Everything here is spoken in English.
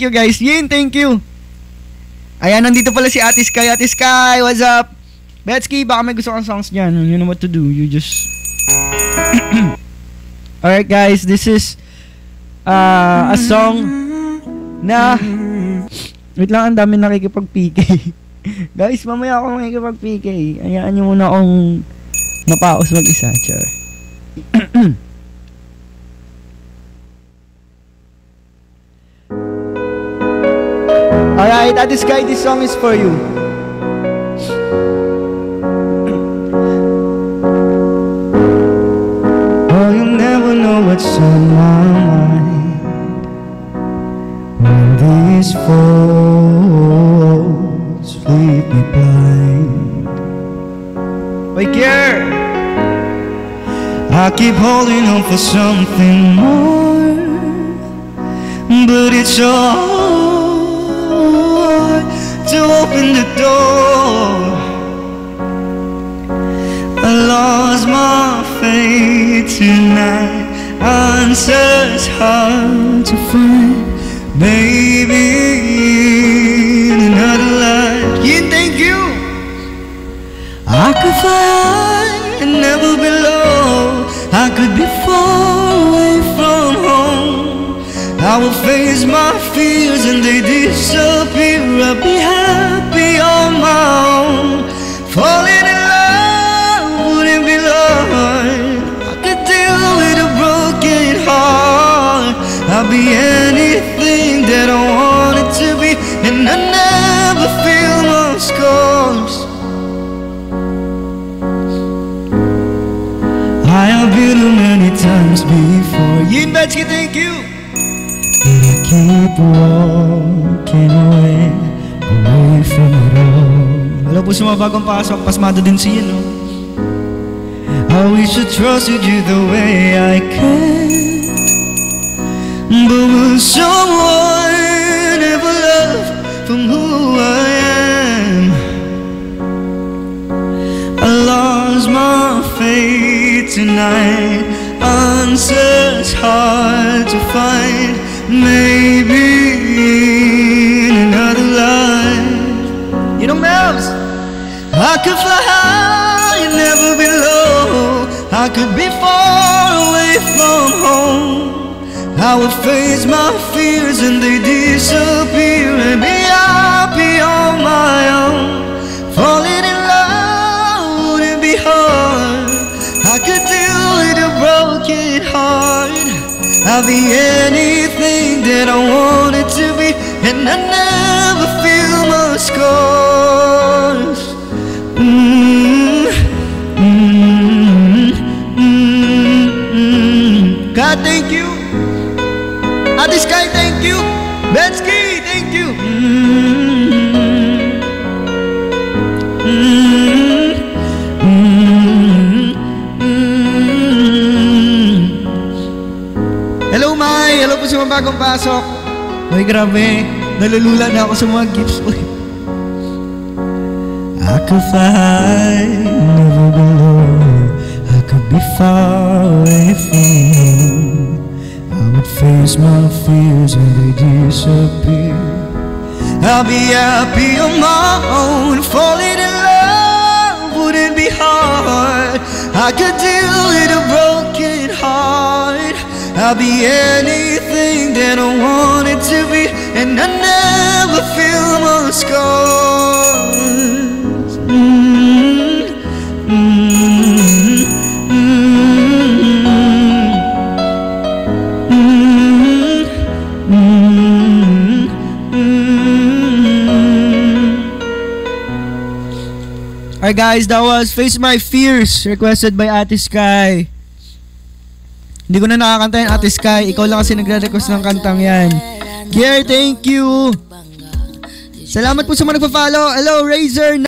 you guys. Yin, thank you. Ayan, nandito pala si Ate Sky. Ate Sky, what's up? Betsky, baka may gusto kang songs dyan. You know what to do. You just... Alright guys, this is a song na... Wait lang, ang dami nakikipag-PK. Guys, mamaya ako makikipag-PK. Hayaan nyo muna akong mapaos mag-isa. Char. Alright, Ate Sky, this song is for you. Oh, you'll never know what's on my mind when these foes leave me blind. Wait, care. I keep holding on for something more, but it's so hard to open the door. I lost my faith tonight. Answers hard to find. Maybe in another life. Yeah, thank you. I could fly high and never be low. I could be far away from home. I will face my fears and they disappear. I'll be happy on my own. Falling in love wouldn't be hard. I could deal with a broken heart. I'll be anything that I wanted to be, and I never feel my scars. I have been many times before. Yin Betsky, thank you. And I keep walking away from it all. Hello po sa mga bagong pasok, pasmado din siya, no? I wish I trusted you the way I can, but will someone ever love from who I am? I lost my faith tonight. Answers hard to find. Maybe in another life. You know, Mel's, I could fly high and never be low. I could be far away from home. I would face my fears and they disappear, and be happy on my own. Falling in love wouldn't be hard. I could deal with a broken heart. I'll be anything that I wanted to be, and I never feel my scars. God, thank you. Ate Sky, thank you. Betsky, thank you. Hello, Mai. Hello po sa mga bagong pasok. Ay, grabe. Nalulula na ako sa mga gifts ko. I could fly, never be low. I could be far away from you. I would face my fears and they disappear. I'll be happy on my own. Falling in love wouldn't be hard. I could deal with a broken heart. I'll be anything that I wanted to be, and I never feel my scars. Alright guys, that was Face My Fears, requested by Ate Sky. Hindi ko na nakakanta yan, Ate Sky. Ikaw lang kasi nagre-request ng kantang yan. Kier, thank you. Salamat po sa mga nagpa-follow. Hello, Razor.